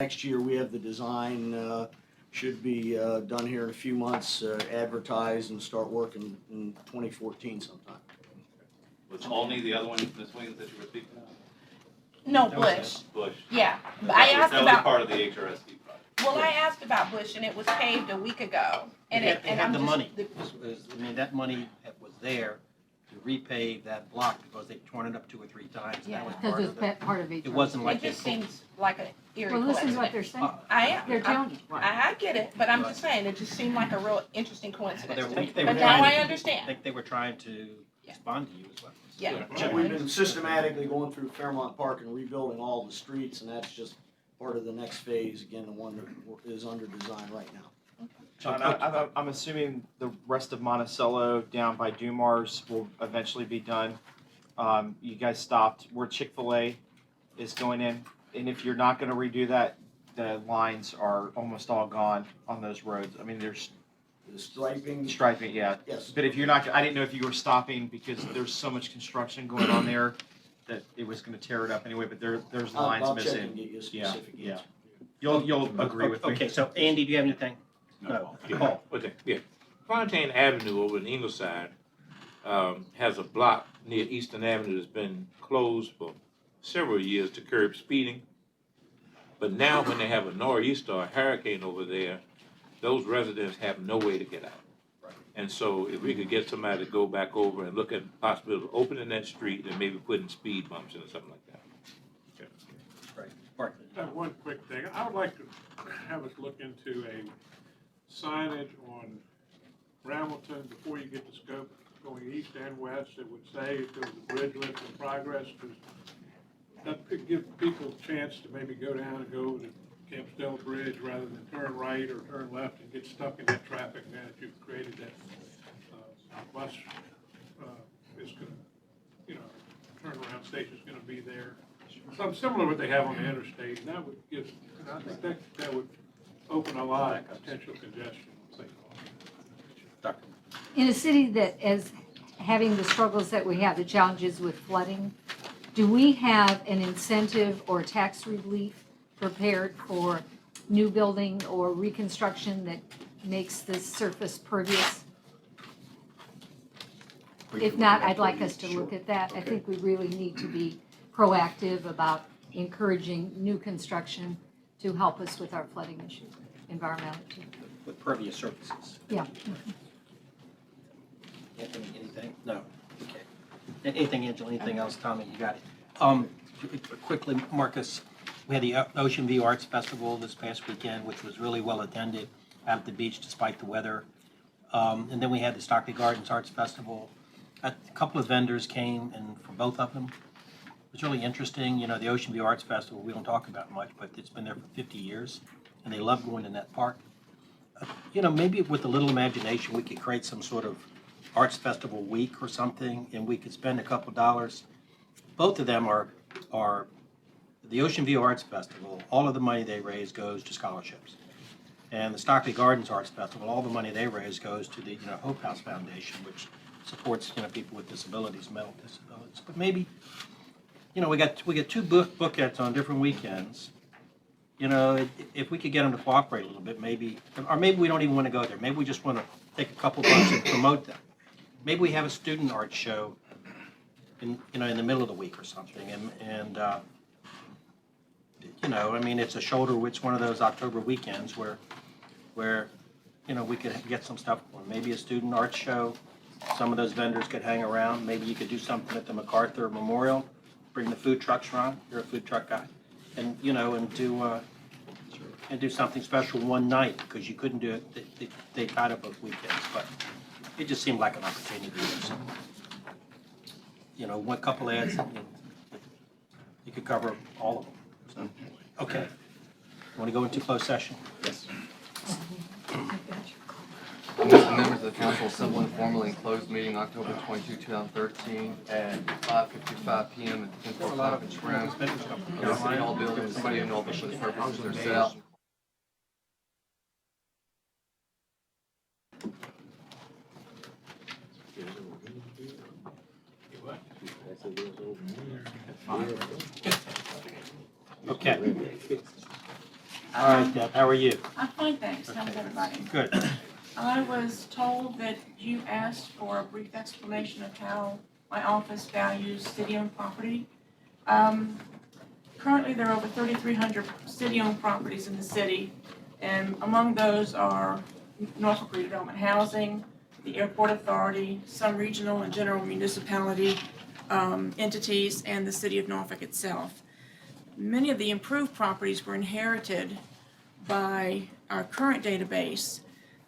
Next year, we have the design, should be done here in a few months, advertised and start working in 2014 sometime. Was Olney the other one, Ms. Williams, that you were speaking of? No, Bush. Bush. Yeah, but I asked That was about, part of the HRSD project. well, I asked about Bush and it was paved a week ago. And They had I'm the just- money. I mean, that money that was there to repave that block because they've torn it up 2 or 3 times. Yeah. That was Because part it's of it. part of each. It wasn't It like they just pulled. seems like an eerie Well, listen to what coincidence. they're saying. I am. They're telling you. I get it, but I'm just saying, it just seemed like a real interesting But coincidence they to were- me. they were But now trying I to- I understand. think they were trying to Yeah. respond to you as well. Yeah. We've been systematically going through Fairmont Park and rebuilding all the streets, and that's just part of the next phase, again, the one that is under design right now. John, I'm assuming the rest of Monticello down by Dumars will eventually be done. You guys stopped where Chick-fil-A is going in, and if you're not gonna redo that, the lines are almost all gone on those roads. I mean, there's The striping, striping, yeah. yes. But if you're not, I didn't know if you were stopping because there's so much construction going on there that it was gonna tear it up anyway, but there's lines I'll check and missing. get you a Yeah, specific yeah. answer. You'll agree with me. Okay, so Andy, do you have anything? No. Paul? Okay, yeah. Fontaine Avenue over in Ingleside has a block near Eastern Avenue that's been closed for several years to curb speeding. But now when they have a nor'easter or a hurricane over there, those residents have no way to get out. And so if we could get somebody to go back over and look at the possibility of opening that street and maybe putting speed bumps in or something like that. Right. Bartley. I have one quick thing. I would like to have us look into a signage on Hamilton before you get to Scope, going east and west, that would say if there was a bridge lift in progress, because that could give people a chance to maybe go down and go to Camp Stella Bridge rather than turn right or turn left and get stuck in that traffic now that you've created that bus is gonna, you know, turnaround station's gonna be there. Something similar to what they have on the interstate, and that would give, and I think that would open a lot of potential congestion on St. Paul. In a city that is having the struggles that we have, the challenges with flooding, do we have an incentive or tax relief prepared for new building or reconstruction that makes this surface pervious? If not, I'd like us to look at that. I think we really need to be proactive about encouraging new construction to help us with our flooding issue, environmental issue. With pervious surfaces. Yeah. Anthony, anything? No. Okay. Anything, Angela? Anything else? Tommy, you got it. Quickly, Marcus, we had the Ocean View Arts Festival this past weekend, which was really well attended out at the beach despite the weather. And then we had the Stockley Gardens Arts Festival. A couple of vendors came, and for both of them, it was really interesting. You know, the Ocean View Arts Festival, we don't talk about much, but it's been there for 50 years, and they love going in that park. You know, maybe with a little imagination, we could create some sort of arts festival week or something, and we could spend a couple dollars. Both of them are the Ocean View Arts Festival. All of the money they raise goes to scholarships, and the Stockley Gardens Arts Festival. All the money they raise goes to the Hope House Foundation, which supports people with disabilities, mental disabilities. But maybe we get 2 bookends on different weekends. You know, if we could get them to cooperate a little bit, maybe, or maybe we don't even want to go there. Maybe we just want to take a couple bucks and promote them. Maybe we have a student art show in the middle of the week or something, and I mean, it's it's one of those October weekends where we could get some stuff going. Maybe a student art show. Some of those vendors could hang around. Maybe you could do something at the MacArthur Memorial. Bring the food trucks around. You're a food truck guy, and do something special one night because you couldn't do it. They tied up both weekends, but it just seemed like an opportunity to do something. One couple ads, you could cover all of them. So, okay. Want to go into closed session? Yes. Mr. Members of the council assemble informally in closed meeting October 22, 2013 at 5:55 p.m. at the 10th Conference Room in the City Hall building, the city of Norfolk, for the purposes are set out. Okay. All right, Deb, how are you? I'm fine, thanks. How's everybody? Good. I was told that you asked for a brief explanation of how my office values city-owned property. Currently, there are over 3,300 city-owned properties in the city, and among those are Norfolk Redevelopment Housing, the Airport Authority, some regional and general municipality entities, and the city of Norfolk itself. Many of the improved properties were inherited by our current database,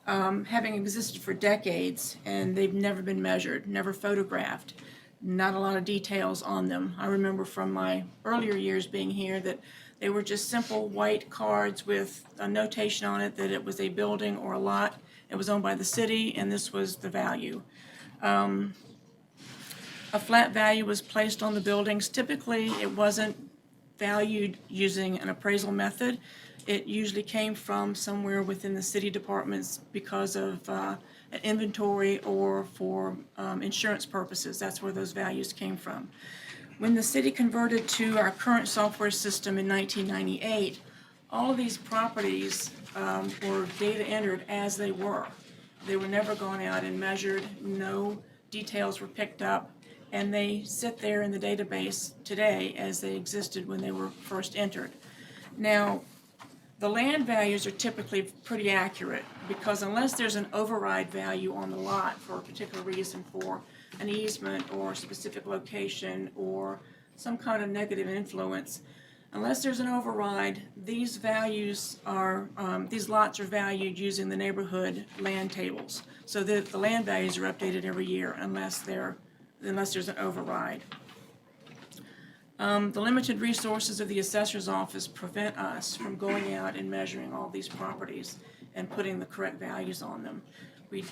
having existed for decades, and they've never been measured, never photographed, not a lot of details on them. I remember from my earlier years being here that they were just simple white cards with a notation on it that it was a building or a lot. It was owned by the city, and this was the value. A flat value was placed on the buildings. Typically, it wasn't valued using an appraisal method. It usually came from somewhere within the city departments because of an inventory or for insurance purposes. That's where those values came from. When the city converted to our current software system in 1998, all of these properties were data entered as they were. They were never gone out and measured, no details were picked up, and they sit there in the database today as they existed when they were first entered. Now, the land values are typically pretty accurate because unless there's an override value on the lot for a particular reason, for an easement or a specific location or some kind of negative influence, unless there's an override, these values are, these lots are valued using the neighborhood land tables. So that the land values are updated every year unless there's an override. The limited resources of the assessor's office prevent us from going out and measuring all these properties and putting the correct values on them. We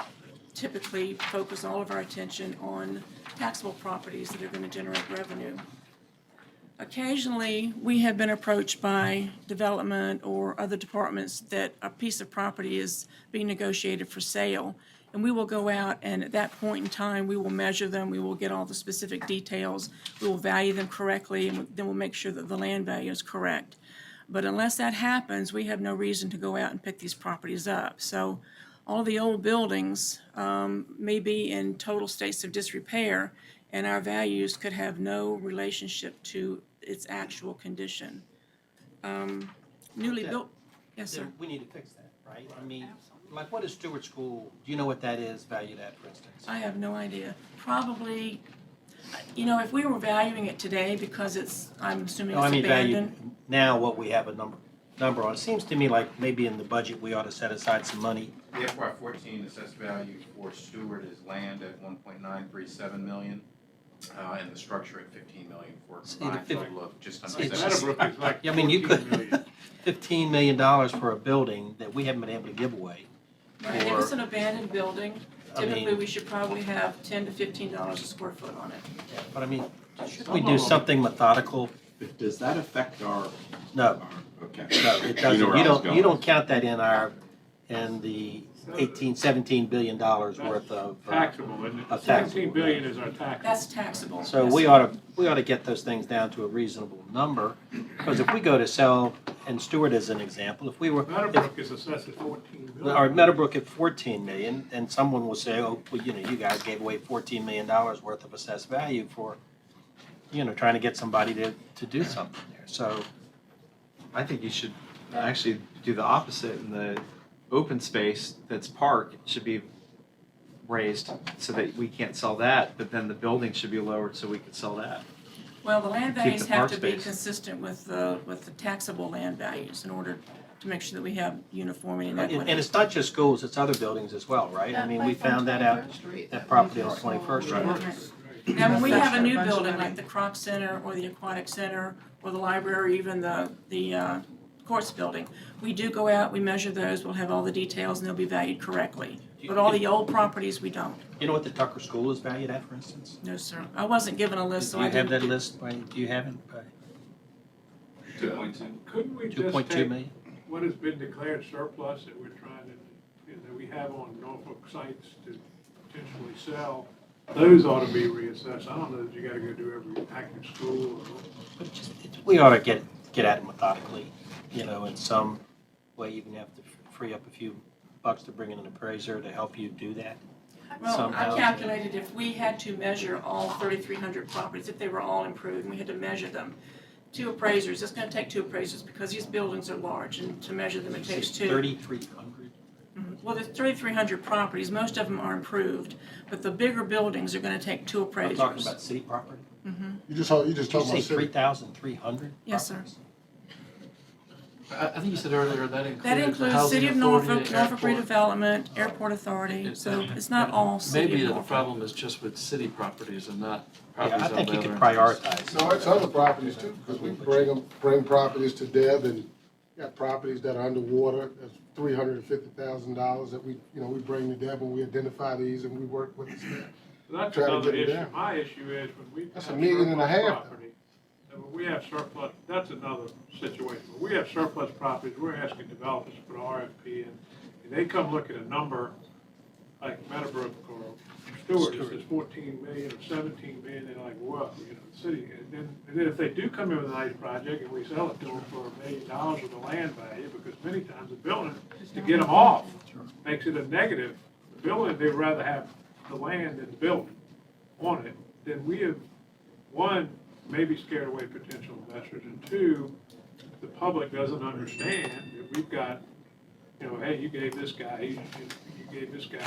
typically focus all of our attention on taxable properties that are going to generate revenue. Occasionally, we have been approached by development or other departments that a piece of property is being negotiated for sale, and we will go out and at that point in time, we will measure them, we will get all the specific details, we will value them correctly, and then we'll make sure that the land value is correct. But unless that happens, we have no reason to go out and pick these properties up. So all the old buildings may be in total states of disrepair, and our values could have no relationship to its actual condition. Newly built, yes, sir. We need to fix that, right? I mean, like what is Stewart School, do you know what that is valued at, for instance? I have no idea. Probably, you know, if we were valuing it today because it's, I'm assuming No, I it's mean value abandoned. now, what we have a number on. It seems to me like maybe in the budget, we ought to set aside some money. The FY14 assessed value for Stewart is land at 1.937 million, and the structure at 15 million for a See, combined the total of just under See, it's just- 7. Meadowbrook is like I mean, you 14 could, million. $15 million for a building that we haven't been able to give away. Right, if it's an abandoned building, I typically mean- we should probably have $10 to $15 a square foot on it. But I mean, should we do something methodical? Does that affect our, No, okay. no, it You know doesn't. where You I was don't, you going. don't count that in the $17 billion worth of. Taxable, isn't it? Of taxable, 17 billion is our tax. That's taxable. So yes, we sir. ought to get those things down to a reasonable number, because if we go to sell, and Stewart is an example, if we were, Meadowbrook is assessed at 14 billion. or Meadowbrook at 14 million, and someone will say, oh, well, you know, you guys gave away $14 million worth of assessed value for, you know, trying to get somebody to do something there, so. I think you should actually do the opposite, and the open space that's park should be raised so that we can't sell that, but then the building should be lowered so we can sell that. Well, the land Keep values the have park to be space. consistent with the taxable land values in order to make sure that we have uniformity and And equity. it's not just schools, it's other buildings as well, right? I mean, we found that out, that property on 21st Street. Right. Now, when we have a new building like the Croc Center or the Aquatic Center or the library, even the courts building, we do go out, we measure those, we'll have all the details and they'll be valued correctly. But all the old properties, we don't. You know what the Tucker School is valued at, for instance? No, sir. I wasn't given a list, Do so you I have didn't. that list, do you have it? 2.2. Couldn't we just 2.2 take million? what has been declared surplus that we're trying to, that we have on Norfolk sites to potentially sell? Those ought to be reassessed. I don't know that you gotta go do every active school or. But just, we ought to get at it methodically, you know, in some way, even have to free up a few bucks to bring in an appraiser to help you do that? Well, I Somehow. calculated if we had to measure all 3,300 properties, if they were all improved, and we had to measure them, 2 appraisers, it's gonna take 2 appraisers because these buildings are large, and to measure them it takes 2. 3,300? Well, there's 3,300 properties, most of them are improved, but the bigger buildings are gonna take 2 I'm appraisers. talking about city property? You just talking Did you about say city. 3,300? Yes, sir. I think you said earlier that That includes City of Norfolk, Norfolk Redevelopment, Airport Authority, so it's not all City Maybe of the Norfolk. problem is just with city properties and not Yeah, properties I owned think by you other could entities. prioritize. No, it's other properties too, because we bring properties to Deb, and got properties that are underwater, that's $350,000 that we bring to Deb, and we identify these, and we work with the staff. So that's Try to another get it issue. down. My issue is when we That's have $1.5 million, surplus though. property, and when we have surplus, that's another situation. When we have surplus properties, we're asking developers to put an RFP in, and they come look at a number like Meadowbrook or Stewart, it says 14 million or 17 million, they're like, whoa, the city. And then if they do come in with a nice project and we sell it to them for $1 million with the land value, because many times the building, to get them off, makes it a negative. The building, they'd rather have the land than the building on it, then we have, one, maybe scared away potential investors, and 2, the public doesn't understand that we've got, hey, you gave this guy, you gave this guy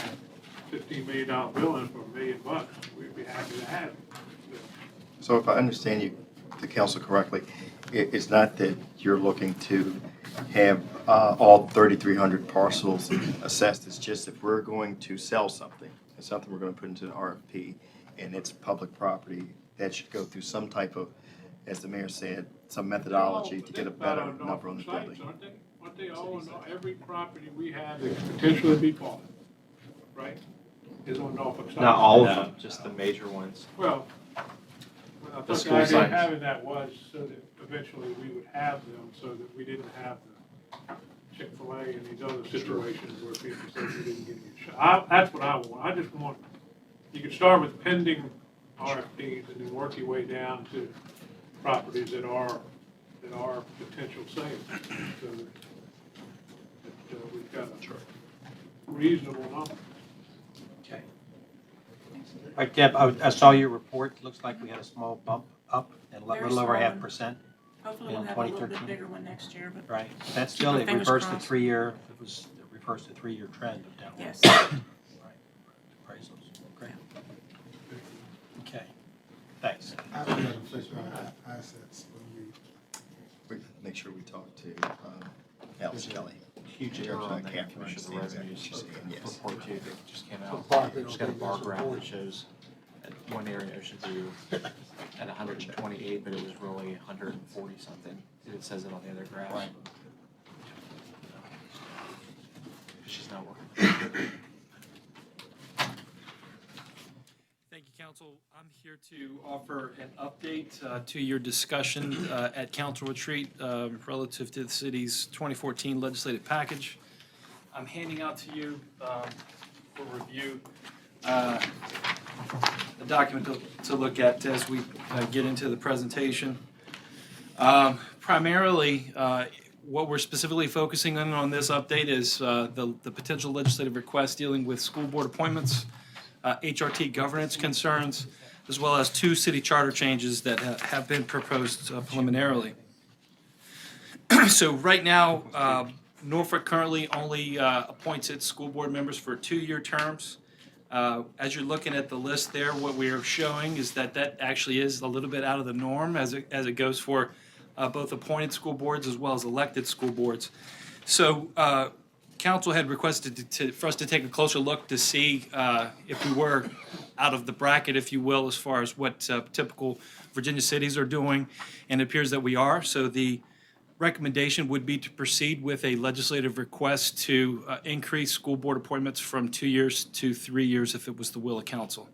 $15 million building for $1 million, we'd be happy to have it. So if I understand you, the council correctly, it's not that you're looking to have all 3,300 parcels assessed, it's just if we're going to sell something, it's something we're going to put into an RFP, and it's public property, that should go through some type of, as the mayor said, some methodology to get a better number on the building. Aren't they all, every property we have that could potentially be bought, right, is on Norfolk side? Not all of them, just the major ones. Well, I thought the school idea of signs. having that was so that eventually we would have them, so that we didn't have the Chick-fil-A and these other situations where people say we didn't get a shot. That's what I want. I just want, you can start with pending RFPs and then work your way down to properties that are potential sales. So that we've got a reasonable number. Okay. All right, Deb, I saw your report. Looks like we had a small bump up and a Very little over small. 0.5%. Hopefully we'll in have a little 2013. bit bigger one next year, but Right. That's still, it Fingers reversed the crossed. 3-year, it reversed the 3-year trend of downward. yes. Right. Appraisals. Great. Okay. Thanks. I don't know if it's assets when you. We make sure we talk to Alice Kelly. Huge error on that Catherine Commissioner understands Revenues what she's saying, yes. report too that just came So out. property Just got a don't bar get graph support. that shows at one area Ocean View at 128, but it was really 140 something. It says it on the other graph. Right. She's not working. Thank you, Council. I'm here to offer an update to your discussion at Council Retreat relative to the city's 2014 legislative package. I'm handing out to you for review a document to look at as we get into the presentation. Primarily, what we're specifically focusing on this update is the potential legislative request dealing with school board appointments, HRT governance concerns, as well as 2 city charter changes that have been proposed preliminarily. So right now, Norfolk currently only appoints its school board members for 2-year terms. As you're looking at the list there, what we are showing is that actually is a little bit out of the norm as it goes for both appointed school boards as well as elected school boards. So council had requested for us to take a closer look to see if we were out of the bracket, if you will, as far as what typical Virginia cities are doing, and it appears that we are. So the recommendation would be to proceed with a legislative request to increase school board appointments from 2 years to 3 years if it was the will of council.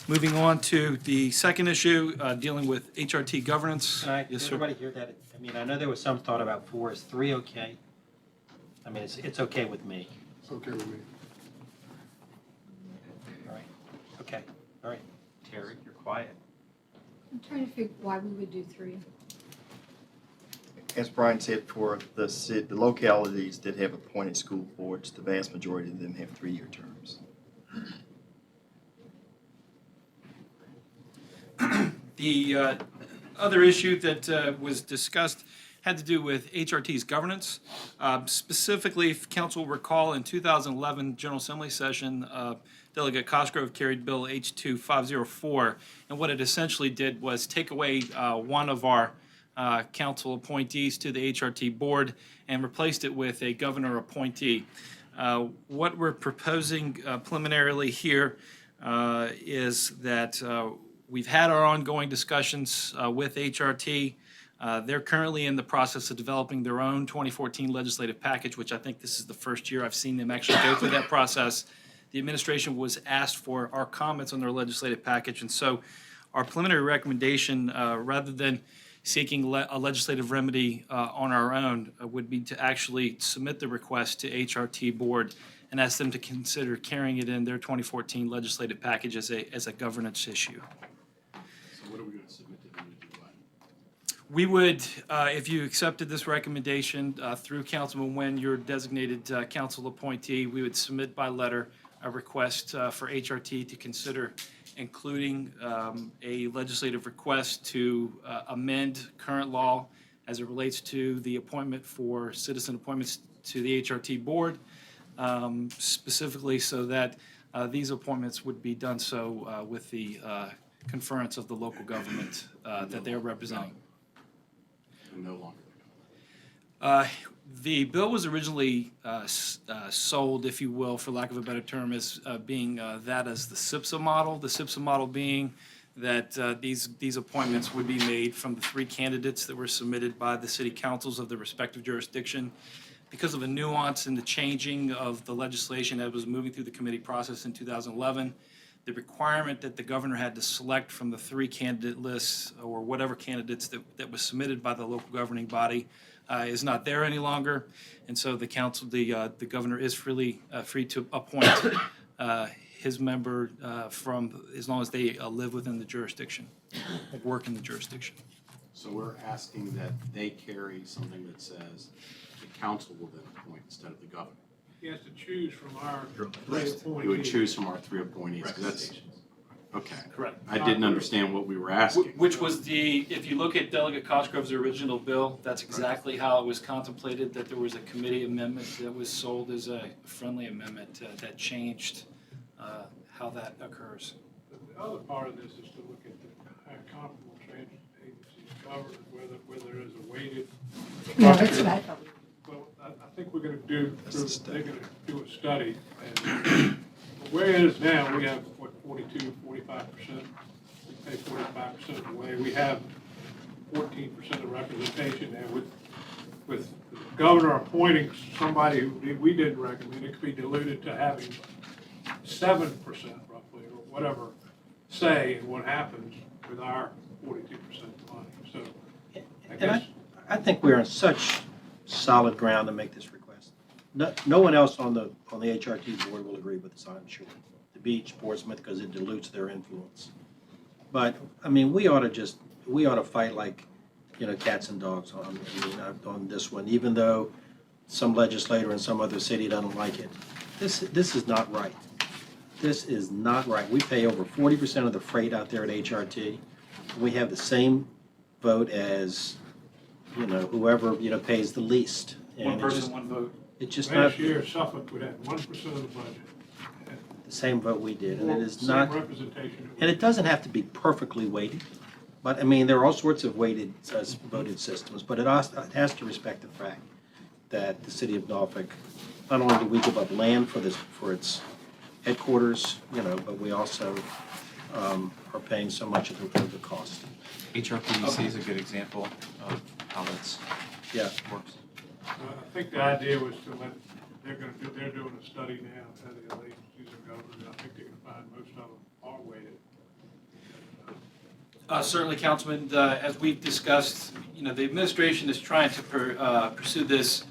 Moving on to the second issue, dealing with HRT governance. Can Yes, sir. everybody hear that? I mean, I know there was some thought about 4. Is 3 okay? I mean, it's okay with me. It's okay with me. All right. Okay. All right. Terry, you're quiet. I'm trying to figure why we would do 3. as Brian said, for the localities that have appointed school boards, the vast majority of them have 3-year terms. The other issue that was discussed had to do with HRT's governance. Specifically, if council will recall, in 2011 General Assembly session, Delegate Cosgrove carried Bill H2504, and what it essentially did was take away one of our council appointees to the HRT board and replaced it with a governor appointee. What we're proposing preliminarily here is that we've had our ongoing discussions with HRT. They're currently in the process of developing their own 2014 legislative package, which I think this is the first year I've seen them actually go through that process. The administration was asked for our comments on their legislative package, and so our preliminary recommendation, rather than seeking a legislative remedy on our own, would be to actually submit the request to HRT board and ask them to consider carrying it in their 2014 legislative package as a governance issue. So what are we gonna submit to them to do what? We would, if you accepted this recommendation through Councilman Nguyen, your designated council appointee, we would submit by letter a request for HRT to consider including a legislative request to amend current law as it relates to the appointment for citizen appointments to the HRT board, specifically so that these appointments would be done so with the conference of the local government that they're representing. No longer. The bill was originally sold, if you will, for lack of a better term, as being that as the SIPSA model. The SIPSA model being that these appointments would be made from the 3 candidates that were submitted by the city councils of the respective jurisdiction. Because of a nuance in the changing of the legislation that was moving through the committee process in 2011, the requirement that the governor had to select from the 3 candidate lists or whatever candidates that was submitted by the local governing body is not there any longer, and so the council, the governor is free to appoint his member from as long as they live within the jurisdiction, work in the jurisdiction. So we're asking that they carry something that says the council will then appoint instead of the governor. He has to choose from our 3 appointees. We would choose from our 3 appointees, 'cause that's, okay. Correct. I didn't understand what we were asking. Which was if you look at Delegate Cosgrove's original bill, that's exactly how it was contemplated, that there was a committee amendment that was sold as a friendly amendment that changed how that occurs. The other part of this is to look at how comparable transit agencies govern, whether there is a weighted. Yeah, that's what I thought. Well, I think we're gonna they're gonna do a study, and where it is now, we have, 45%, we pay 45% of the way, we have 14% of representation, and with the governor appointing somebody who we didn't recommend, it could be diluted to having 7% roughly, or whatever, say in what happens with our 42% money, so I And guess. I think we're on such solid ground to make this request. No one else on the HRT board will agree with this, I'm sure. The Beach, Portsmouth, because it dilutes their influence. But, I mean, we ought to fight like, cats and dogs on this one, even though some legislator in some other city doesn't like it. This is not right. This is not right. We pay over 40% of the freight out there at HRT. We have the same vote as whoever, pays the least. One And person, one vote. It's just not Last year, Suffolk would have 1% of the budget. the same vote we did, and it is Same not, representation. and it doesn't have to be perfectly weighted. But, I mean, there are all sorts of weighted, voted systems, but it has to respect the fact that the city of Norfolk, not only do we give up land for its headquarters, but we also are paying so much of the cost. HRPDC is a good example of how that's Yeah. works. I think the idea was to they're doing a study now, how the other agencies are governed, and I think they're gonna find most of them are weighted. Certainly, Councilman, as we've discussed, the administration is trying to pursue this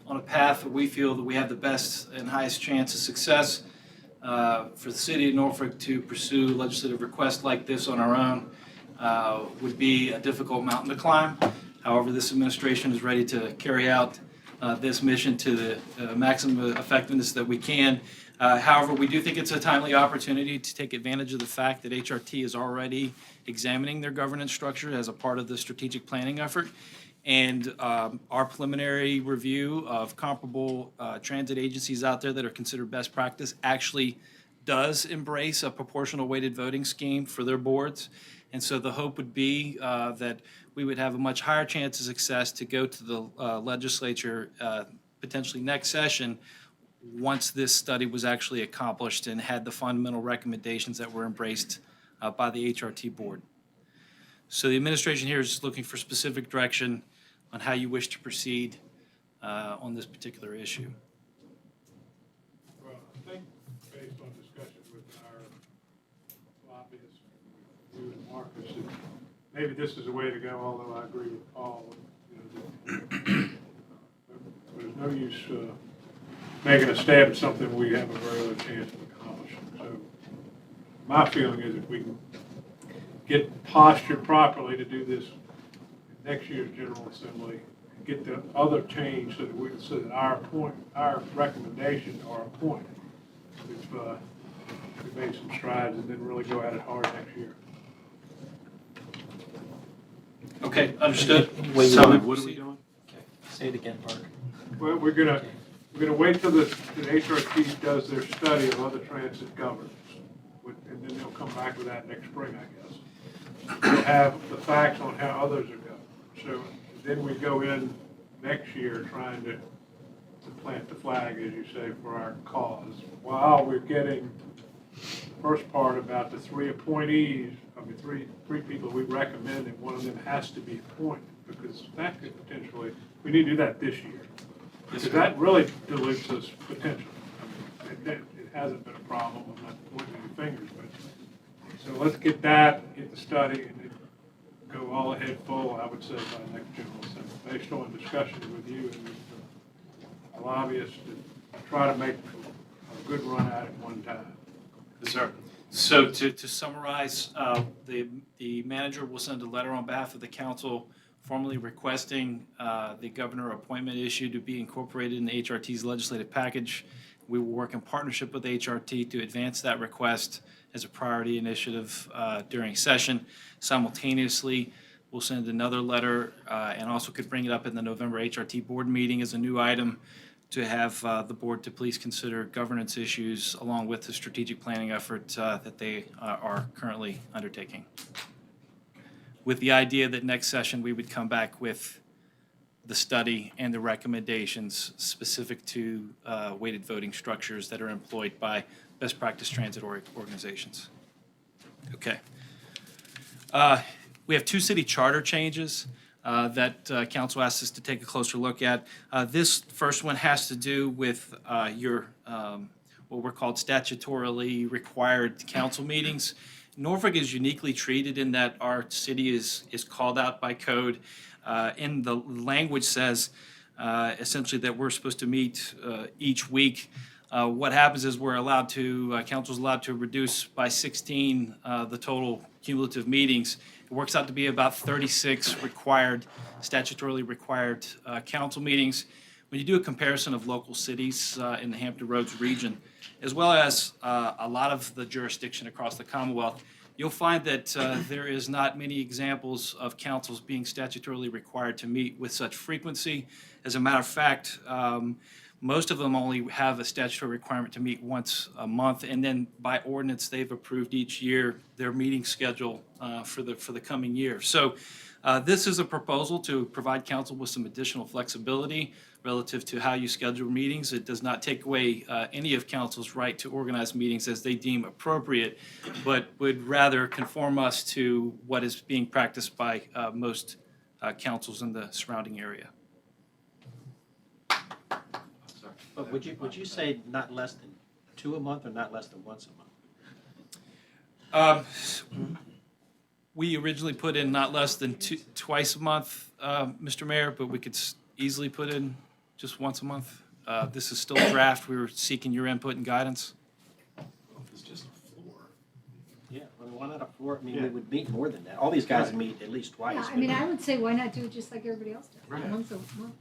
on a path that we feel that we have the best and highest chance of success. For the city of Norfolk to pursue legislative requests like this on our own would be a difficult mountain to climb. However, this administration is ready to carry out this mission to the maximum effectiveness that we can. However, we do think it's a timely opportunity to take advantage of the fact that HRT is already examining their governance structure as a part of the strategic planning effort. And our preliminary review of comparable transit agencies out there that are considered best practice actually does embrace a proportional weighted voting scheme for their boards. And so the hope would be that we would have a much higher chance of success to go to the legislature potentially next session once this study was actually accomplished and had the fundamental recommendations that were embraced by the HRT board. So the administration here is looking for specific direction on how you wish to proceed on this particular issue. Well, I think based on discussion with our lobbyists, you and Marcus, that maybe this is the way to go, although I agree with Paul. There's no use making a stab at something we have a very low chance of accomplishing. So my feeling is if we can get postured properly to do this next year's General Assembly, and get the other change so that our recommendations are a point. We've made some strides and then really go at it hard next year. Okay, understood. So what are we doing? Say it again, Mark. Well, we're gonna wait till the HRT does their study of other transit governance, and then they'll come back with that next spring, I guess. We'll have the facts on how others are going. So then we go in next year trying to plant the flag, as you say, for our cause. While we're getting the first part about the three appointees, three people we recommend, and one of them has to be appointed, because that could potentially, we need to do that this year. Because that really dilutes us potentially. It hasn't been a problem, I'm not pointing any fingers, but, so let's get that, get the study, and then go all ahead full, I would say, by next General Assembly, based on discussions with you and with the lobbyists, to try to make a good run at it one time. Yes, sir. So to summarize, the manager will send a letter on behalf of the council formally requesting the governor appointment issue to be incorporated in the HRT's legislative package. We will work in partnership with HRT to advance that request as a priority initiative during session. Simultaneously, we'll send another letter and also could bring it up in the November HRT board meeting as a new item to have the board to please consider governance issues along with the strategic planning effort that they are currently undertaking. With the idea that next session we would come back with the study and the recommendations specific to weighted voting structures that are employed by best practice transit organizations. Okay. We have two city charter changes that council asked us to take a closer look at. This first one has to do with your what were called statutorily required council meetings. Norfolk is uniquely treated in that our city is called out by code. And the language says essentially that we're supposed to meet each week. What happens is we're allowed to, council's allowed to reduce by 16 the total cumulative meetings. It works out to be about 36 required, statutorily required council meetings. When you do a comparison of local cities in the Hampton Roads region, as well as a lot of the jurisdiction across the Commonwealth, you'll find that there is not many examples of councils being statutorily required to meet with such frequency. As a matter of fact, most of them only have a statutory requirement to meet once a month, and then by ordinance, they've approved each year their meeting schedule for the coming year. So this is a proposal to provide council with some additional flexibility relative to how you schedule meetings. It does not take away any of council's right to organize meetings as they deem appropriate, but would rather conform us to what is being practiced by most councils in the surrounding area. But would you say not less than 2 a month or not less than once a month? We originally put in not less than twice a month, Mr. Mayor, but we could easily put in just once a month. This is still a draft. We were seeking your input and guidance. It's just a floor. Yeah, Why not a floor? I mean, we would meet more than that. All these guys meet at least twice. Yeah, I mean, I would say, why not do it just like everybody else does? Right. Once a month.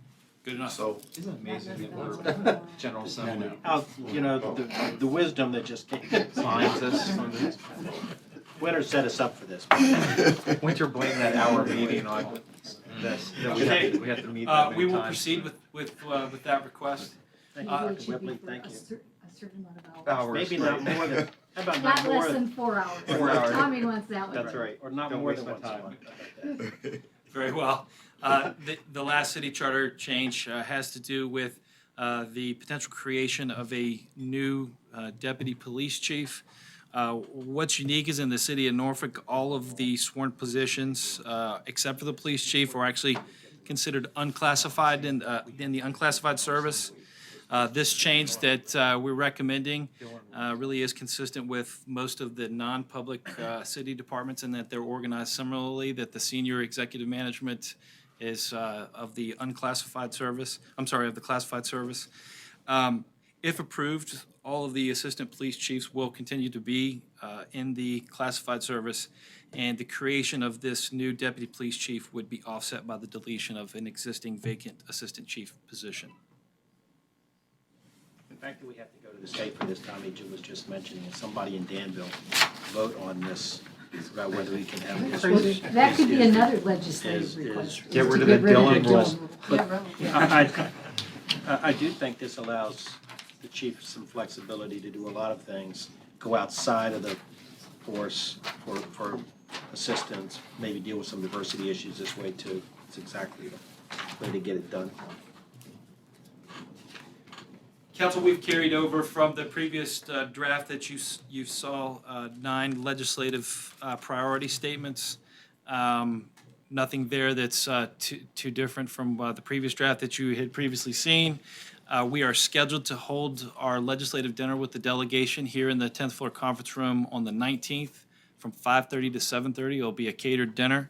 Good enough. So, Isn't it amazing that we're General Assembly How, you know, the wisdom that just finds us. Winter set us up for this. Winter blamed that hour meeting on this. that we have to meet that many We will times. proceed with that request. Thank Maybe you, it should be Whibley, for thank a you. a certain amount of hours. Hours. Maybe not more than, how about Not not more less than, than 4 hours. 4 hours. Tommy wants that one. That's right. or not Don't more waste than my once a time. month. Very well. The last city charter change has to do with the potential creation of a new deputy police chief. What's unique is in the city of Norfolk, all of the sworn positions, except for the police chief, are actually considered unclassified in the unclassified service. This change that we're recommending really is consistent with most of the non-public city departments in that they're organized similarly, that the senior executive management is of the unclassified service, of the classified service. If approved, all of the assistant police chiefs will continue to be in the classified service, and the creation of this new deputy police chief would be offset by the deletion of an existing vacant assistant chief position. The fact that we have to go to the state for this, Tommy Jim was just mentioning, and somebody in Danville vote on this, about whether we can have this. Well, that could be another legislative request. Get is rid to of the Dillon rule. Dillon Yeah, I do think this allows the chief some flexibility to do a lot of things, go outside of the force for assistance, maybe deal with some diversity issues this way too. It's exactly the way to get it done. Council, we've carried over from the previous draft that you saw 9 legislative priority statements. Nothing there that's too different from the previous draft that you had previously seen. We are scheduled to hold our legislative dinner with the delegation here in the 10th floor conference room on the 19th from 5:30 to 7:30. It'll be a catered dinner.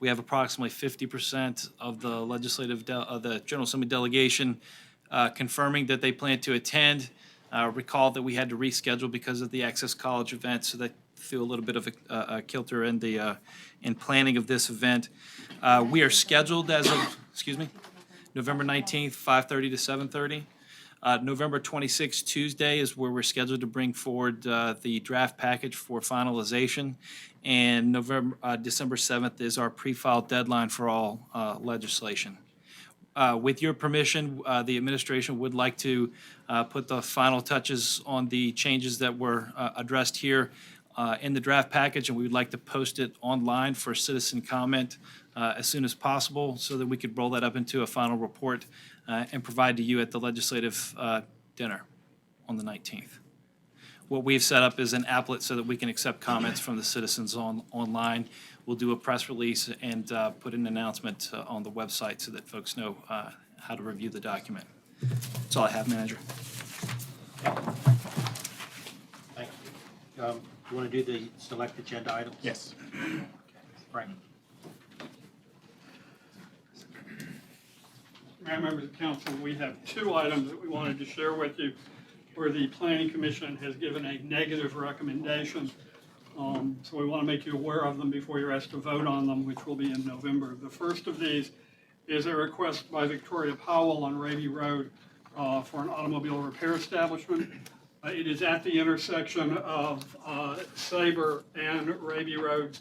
We have approximately 50% of the the General Assembly delegation confirming that they plan to attend. Recall that we had to reschedule because of the Access College event, so that threw a little bit of a kilter in the in planning of this event. We are scheduled as of, November 19th, 5:30 to 7:30. November 26th, Tuesday, is where we're scheduled to bring forward the draft package for finalization. And December 7th is our pre-file deadline for all legislation. With your permission, the administration would like to put the final touches on the changes that were addressed here in the draft package, and we would like to post it online for citizen comment as soon as possible so that we could roll that up into a final report and provide to you at the legislative dinner on the 19th. What we've set up is an applet so that we can accept comments from the citizens online. We'll do a press release and put an announcement on the website so that folks know how to review the document. That's all I have, Manager. Thank you. You want to do the select agenda items? yes. Okay. Frank? Mayor, members of council, we have 2 items that we wanted to share with you where the planning commission has given a negative recommendation. So we want to make you aware of them before you're asked to vote on them, which will be in November. The first of these is a request by Victoria Powell on Raby Road for an automobile repair establishment. It is at the intersection of Sabre and Raby Road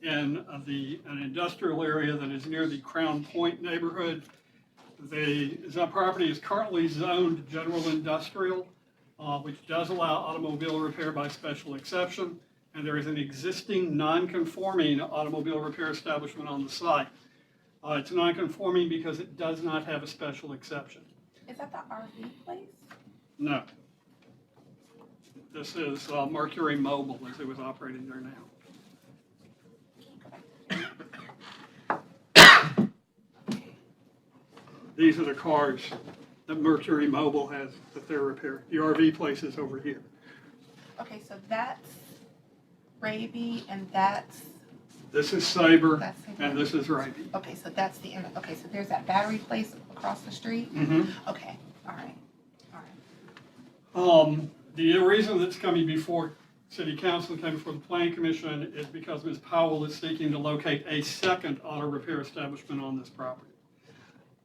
in an industrial area that is near the Crown Point neighborhood. The property is currently zoned general industrial, which does allow automobile repair by special exception, and there is an existing non-conforming automobile repair establishment on the site. It's non-conforming because it does not have a special exception. Is that the RV place? No. This is Mercury Mobile, as it was operating there now. These are the cars that Mercury Mobile has that they're repairing. The RV place is over here. Okay, so that's Raby and that's, This is Sabre That's Sabre. and this is Raby. okay, so that's the end, okay, so there's that battery place across the street? Mm-hmm. Okay, all right, all right. The reason that's coming before city council came before the planning commission is because Ms. Powell is seeking to locate a second auto repair establishment on this property.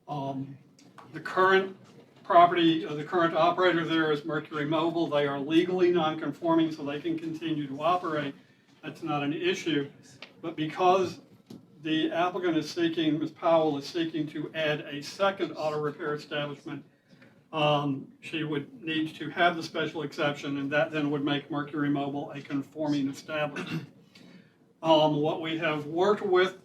The current property, the current operator there is Mercury Mobile. They are legally non-conforming, so they can continue to operate. That's not an issue. But because the applicant is seeking, Ms. Powell is seeking to add a second auto repair establishment, she would need to have the special exception, and that then would make Mercury Mobile a conforming establishment. What we have worked with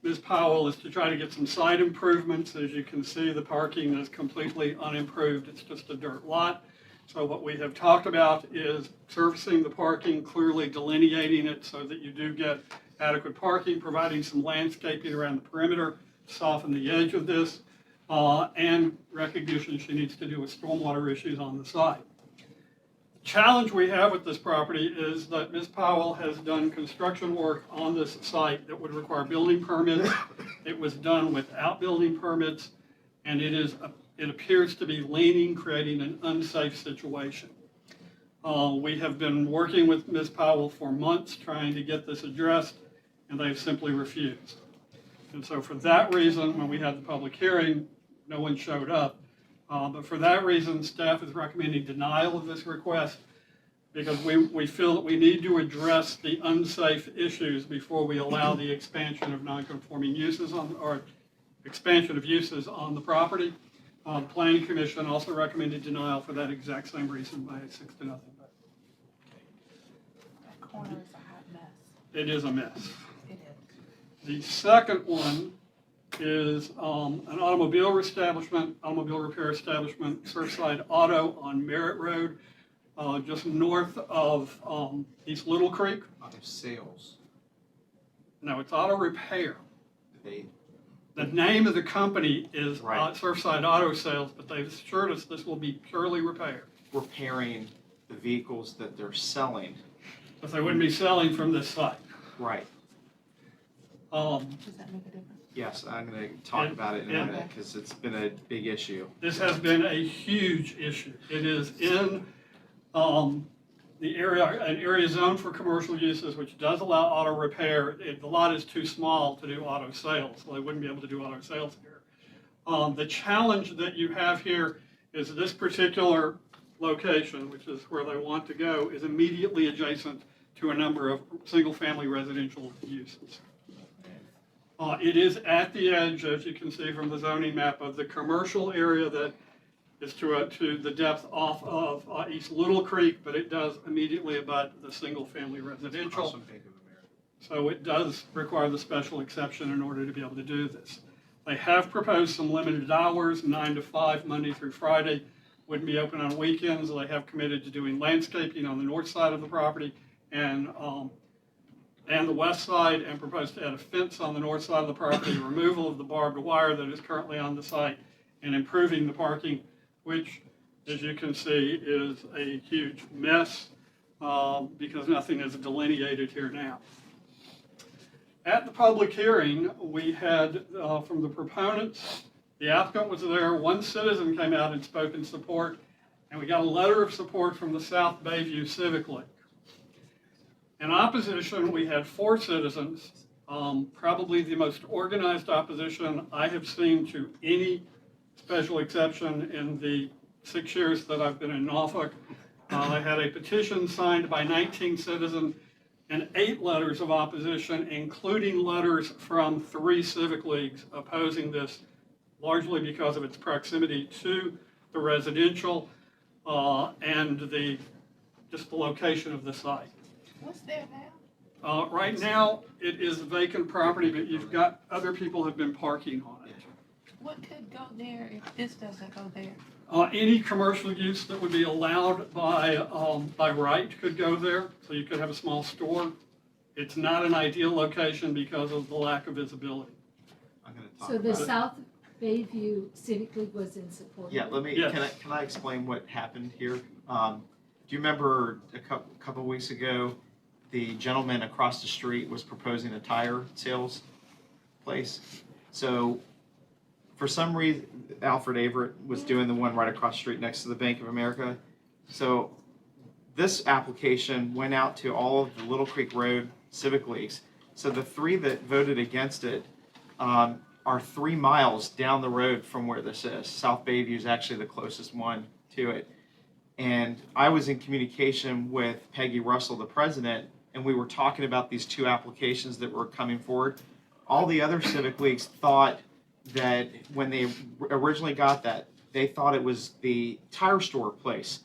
Ms. Powell is to try to get some site improvements. As you can see, the parking is completely unimproved. It's just a dirt lot. So what we have talked about is surfacing the parking, clearly delineating it so that you do get adequate parking, providing some landscaping around the perimeter, soften the edge of this, and recognition she needs to deal with stormwater issues on the site. The challenge we have with this property is that Ms. Powell has done construction work on this site that would require building permits. It was done without building permits, and it appears to be leaning, creating an unsafe situation. We have been working with Ms. Powell for months trying to get this addressed, and they've simply refused. And so for that reason, when we had the public hearing, no one showed up. But for that reason, staff is recommending denial of this request because we feel that we need to address the unsafe issues before we allow the expansion of non-conforming uses or expansion of uses on the property. The Planning Commission also recommended denial for that exact same reason by a 6-0 vote. That corner is a hot mess. It is a mess. It is. The second one is an automobile repair establishment, Surfside Auto on Merritt Road, just north of East Little Creek. Auto sales. No, it's auto repair. They, The name of the company is Right. Surfside Auto Sales, but they've assured us this will be purely repair. repairing the vehicles that they're selling. But they wouldn't be selling from this site. Right. Does that make a difference? Yes, I'm gonna talk about it in a and- minute, because it's been a big issue. This has been a huge issue. It is in the area, an area zoned for commercial uses, which does allow auto repair. The lot is too small to do auto sales, so they wouldn't be able to do auto sales here. The challenge that you have here is this particular location, which is where they want to go, is immediately adjacent to a number of single-family residential uses. It is at the edge, as you can see from the zoning map, of the commercial area that is to the depth off of East Little Creek, but it does immediately abut the single-family residential. Awesome Bank of America. So it does require the special exception in order to be able to do this. They have proposed some limited hours, 9 to 5, Monday through Friday. Wouldn't be open on weekends. They have committed to doing landscaping on the north side of the property and the west side, and proposed to add a fence on the north side of the property, removal of the barbed wire that is currently on the site, and improving the parking, which, as you can see, is a huge mess because nothing is delineated here now. At the public hearing, we had from the proponents, the applicant was there, one citizen came out and spoke in support, and we got a letter of support from the South Bayview Civic League. In opposition, we had 4 citizens, probably the most organized opposition I have seen to any special exception in the 6 years that I've been in Norfolk. I had a petition signed by 19 citizens and 8 letters of opposition, including letters from 3 civic leagues opposing this, largely because of its proximity to the residential and just the location of the site. What's there now? Right now, it is vacant property, but you've got other people have been parking on it. What could go there if this doesn't go there? Any commercial use that would be allowed by right could go there, so you could have a small store. It's not an ideal location because of the lack of visibility. I'm gonna talk So the about it. South Bayview Civic League was in support? Yeah, let me, Yes. can I explain what happened here? Do you remember a couple of weeks ago, the gentleman across the street was proposing a tire sales place? So for some reason, Alfred Averett was doing the one right across the street next to the Bank of America. So this application went out to all of the Little Creek Road Civic Leagues. So the three that voted against it are 3 miles down the road from where this is. South Bayview is actually the closest one to it. And I was in communication with Peggy Russell, the president, and we were talking about these 2 applications that were coming forward. All the other civic leagues thought that when they originally got that, they thought it was the tire store place.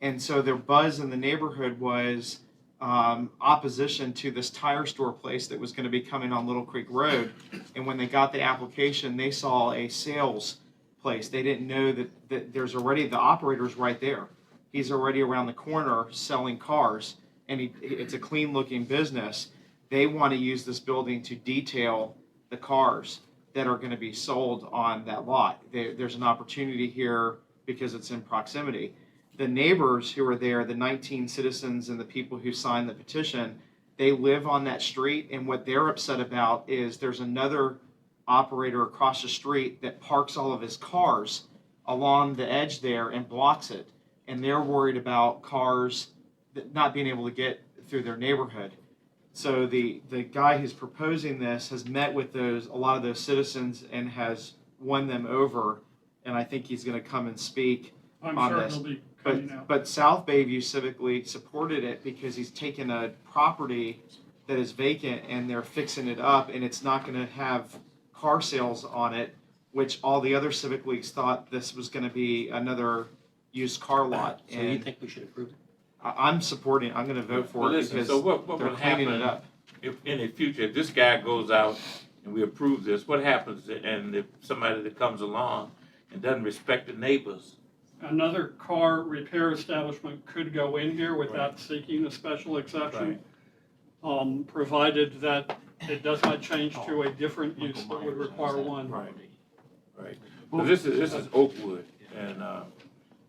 And so their buzz in the neighborhood was opposition to this tire store place that was going to be coming on Little Creek Road. And when they got the application, they saw a sales place. They didn't know that there's already the operator's right there. He's already around the corner selling cars, and it's a clean looking business. They want to use this building to detail the cars that are going to be sold on that lot. There's an opportunity here because it's in proximity. The neighbors who are there, the 19 citizens and the people who signed the petition, they live on that street, and what they're upset about is there's another operator across the street that parks all of his cars along the edge there and blocks it, and they're worried about cars not being able to get through their neighborhood. So the guy who's proposing this has met with a lot of those citizens and has won them over, and I think he's going to come and speak I'm on sure this. he'll be coming out. But South Bayview Civic League supported it because he's taken a property that is vacant and they're fixing it up, and it's not going to have car sales on it, which all the other civic leagues thought this was going to be another used car lot. So you think we should approve it? I'm supporting. I'm going to vote for Well, it listen, because so what they're would cleaning happen it up. if in the future, if this guy goes out and we approve this, what happens and if somebody that comes along and doesn't respect the neighbors? Another car repair establishment could go in here without seeking a special exception, provided that it does not change to a different use that would require one. Right. Well, this is Oakwood, and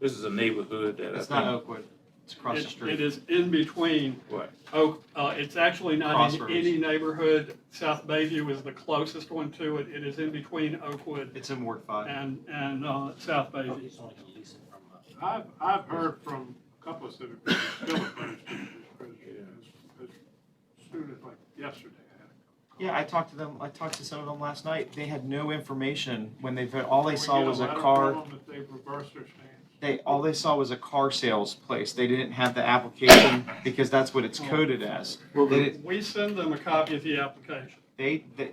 this is a neighborhood that It's I not think. Oakwood. It's across the street. It is in between. What? It's actually not in Crossroads. any neighborhood. South Bayview is the closest one to it. It is in between Oakwood It's in Ward 5. and South Bayview. I've heard from a couple of civic leagues still opposed to this, as soon as like yesterday. Yeah, I talked to them. I talked to some of them last night. They had no information when they voted. All they Can we saw get was a letter car. from them that they've reversed their stance? All they saw was a car sales place. They didn't have the application because that's what it's coded as. We send them a copy of the application.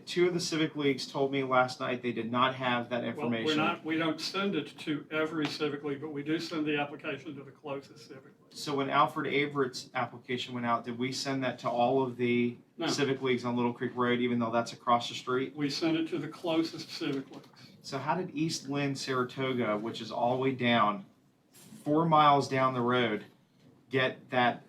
Two of the civic leagues told me last night they did not have that Well, information. we don't send it to every civic league, but we do send the application to the closest civic league. So when Alfred Averett's application went out, did we send that to all of the No. civic leagues on Little Creek Road, even though that's across the street? We send it to the closest civic leagues. So how did East Lynn, Saratoga, which is all the way down, 4 miles down the road, get that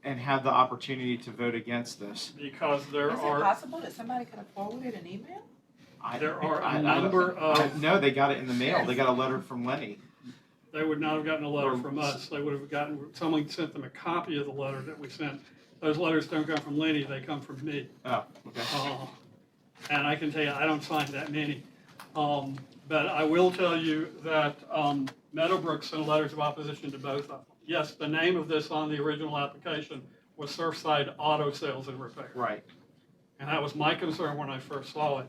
and have the opportunity to vote against this? Because there Is it are, possible that somebody could have forwarded an email? there are a number of, No, they got it in the mail. They got a letter from Lenny. they would not have gotten a letter from us. They would have gotten, someone sent them a copy of the letter that we sent. Those letters don't come from Lenny, they come from me. Oh, okay. And I can tell you, I don't sign that many. But I will tell you that Meadowbrook sent letters of opposition to both of them. Yes, the name of this on the original application was Surfside Auto Sales and Repair. Right. And that was my concern when I first saw it.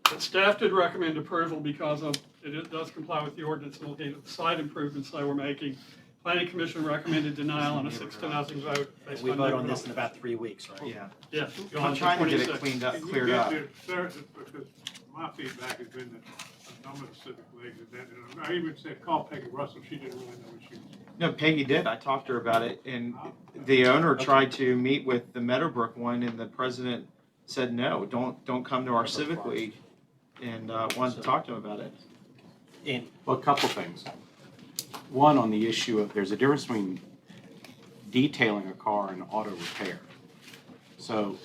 But staff did recommend approval because of, it does comply with the ordinance and looking at the site improvements they were making. Planning Commission recommended denial on a 6-0 vote based on. We vote on neighborhood this in about 3 weeks, right? Yeah. Yes. I'm trying to get it 26th. cleaned up, Can you cleared get up. the service, because my feedback has been that a number of civic leagues, and I even said, call Peggy Russell, she didn't really know what she was. No, Peggy did. I talked to her about it, and the owner tried to meet with the Meadowbrook one, and the president said, no, don't come to our civic league, and wanted to talk to him about it. Well, a couple things. One, on the issue of, there's a difference between detailing a car and auto repair. So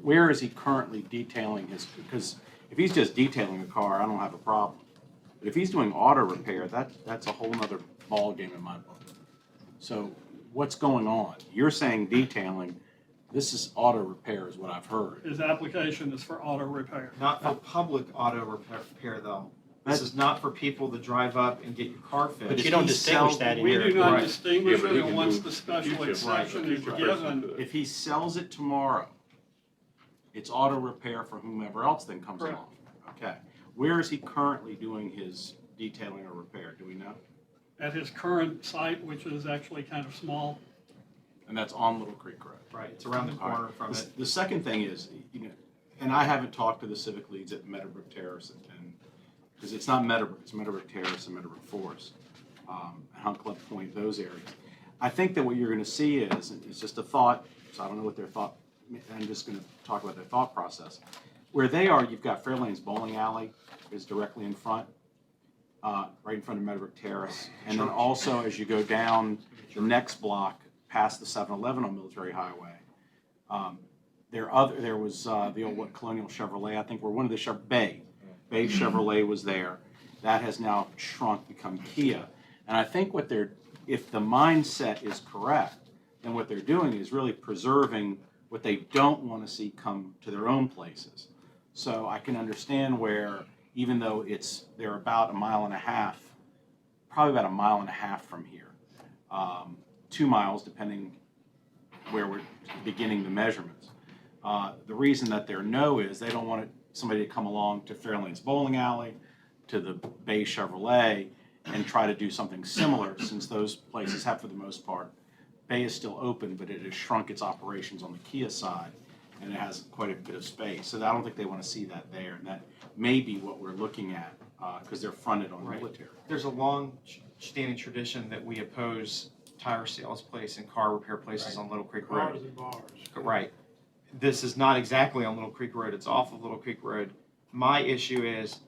where is he currently detailing his, because if he's just detailing a car, I don't have a problem. But if he's doing auto repair, that's a whole nother ballgame in my book. So what's going on? You're saying detailing, this is auto repair is what I've heard. His application is for auto repair. Not for public auto repair, though. This is not for people to drive up and get your car fixed. But you don't distinguish that in We your. do not Right. distinguish Yeah, but it, he and can once do the special future- exception is future given, person. If he sells it tomorrow, it's auto repair for whomever else then comes Correct. along. Okay. Where is he currently doing his detailing or repair? Do we know? at his current site, which is actually kind of small. And that's on Little Creek Road. Right, it's around the corner from it. The second thing is, you know, and I haven't talked to the civic leads at Meadowbrook Terrace and, because it's not Meadowbrook, it's Meadowbrook Terrace and Meadowbrook Forest, Hunt Club Point, those areas. I think that what you're gonna see is, it's just a thought, so I don't know what their thought, I'm just gonna talk about their thought process. Where they are, you've got Fairlane's Bowling Alley is directly in front, right in front of Meadowbrook Terrace. And then also, as you go down the next block, past the 7-Eleven on Military Highway, there was the old Colonial Chevrolet, I think, where one of the Bay Chevrolet was there. That has now shrunk, become Kia. And I think if the mindset is correct, then what they're doing is really preserving what they don't want to see come to their own places. So I can understand where, even though they're about 1.5 miles, probably about 1.5 miles from here, 2 miles depending where we're beginning the measurements. The reason that they're no is they don't want somebody to come along to Fairlane's Bowling Alley, to the Bay Chevrolet, and try to do something similar, since those places have, for the most part, Bay is still open, but it has shrunk its operations on the Kia side, and it has quite a bit of space. So I don't think they want to see that there, and that may be what we're looking at, because they're fronted on Right. military. There's a long standing tradition that we oppose tire sales place and car repair places on Little Creek Road. Bars and bars. Right. This is not exactly on Little Creek Road, it's off of Little Creek Road. My issue is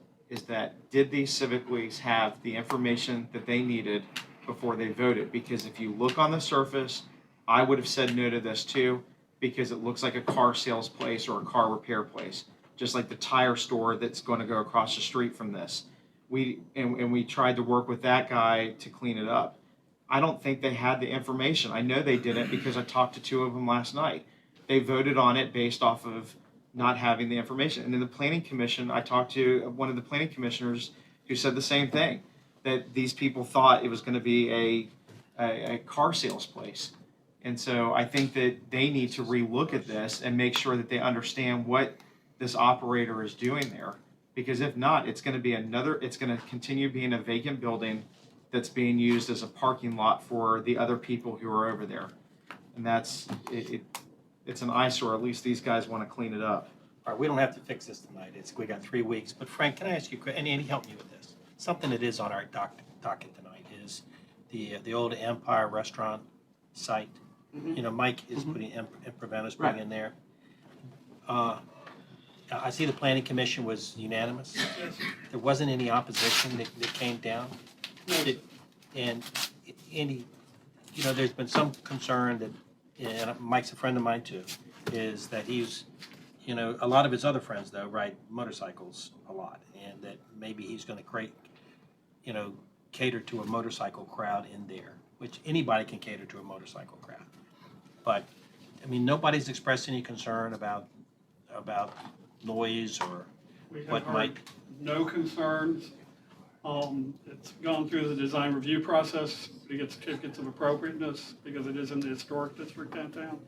that did these civic leagues have the information that they needed before they voted? Because if you look on the surface, I would have said no to this too, because it looks like a car sales place or a car repair place, just like the tire store that's going to go across the street from this. We tried to work with that guy to clean it up. I don't think they had the information. I know they didn't because I talked to 2 of them last night. They voted on it based off of not having the information. And in the planning commission, I talked to one of the planning commissioners who said the same thing, that these people thought it was going to be a car sales place. And so I think that they need to relook at this and make sure that they understand what this operator is doing there. Because if not, it's going to continue being a vacant building that's being used as a parking lot for the other people who are over there. And it's an eyesore. At least these guys want to clean it up. All right, we don't have to fix this tonight. We got 3 weeks. But Frank, can I ask you, and Andy, help me with this. Something that is on our docket tonight is the old Empire Restaurant site. You know, Mike is putting, Preventa's putting in there. I see the planning commission was unanimous. There wasn't any opposition that came down. And Andy, you know, there's been some concern that, and Mike's a friend of mine too, is that he's, you know, a lot of his other friends though ride motorcycles a lot, and that maybe he's gonna cater to a motorcycle crowd in there, which anybody can cater to a motorcycle crowd. But, I mean, nobody's expressed any concern about noise or We have what heard might. no concerns. It's gone through the design review process to get certificates of appropriateness because it is in the historic district downtown.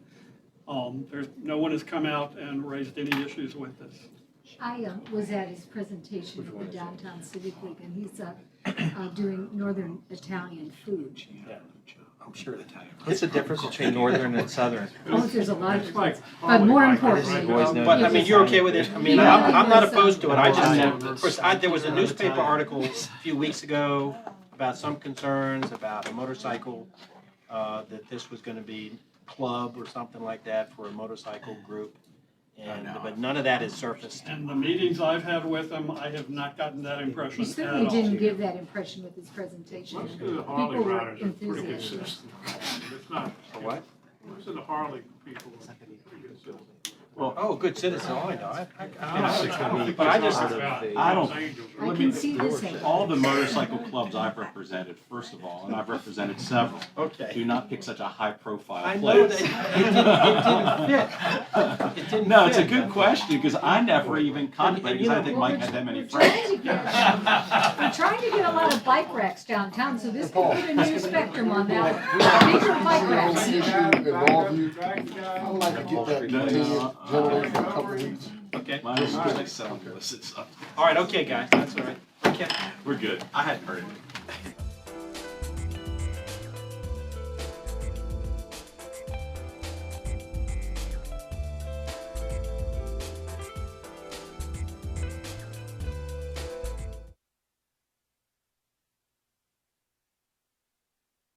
No one has come out and raised any issues with this. I was at his presentation at the Downtown Civic League, and he's doing Northern Italian food. Yeah, I'm sure Italian. What's the difference between northern and southern? Oh, there's a lot of spots, but more importantly. But, I mean, you're okay with it? I mean, I'm not opposed to it. I just, of course, there was a newspaper article a few weeks ago about some concerns about a motorcycle, that this was gonna be club or something like that for a motorcycle group. But none of that is surfaced. And the meetings I've had with him, I have not gotten that impression He at certainly all. didn't give that impression with his presentation. Most of the Harley People were riders are pretty enthusiastic. consistent. It's not, For what? most of the Harley people are pretty consistent. Oh, good citizen, oh, I know, But I just, I don't, I let can me, see this. all the motorcycle clubs I've represented, first of all, and I've represented several, Okay. do not pick such a high-profile I place. know that it didn't fit. It didn't No, it's a fit. good question, because I never even contemplated, because I didn't think Mike had that many We're friends. trying to get a lot of bike racks downtown, so this could put a new spectrum on that one. Bigger bike racks. In Longview, I'd like to get that continued generated for a couple of weeks. Okay, Mine is just like selling illicit stuff. all right, okay, guys, that's all right. Okay. We're good. I hadn't heard it.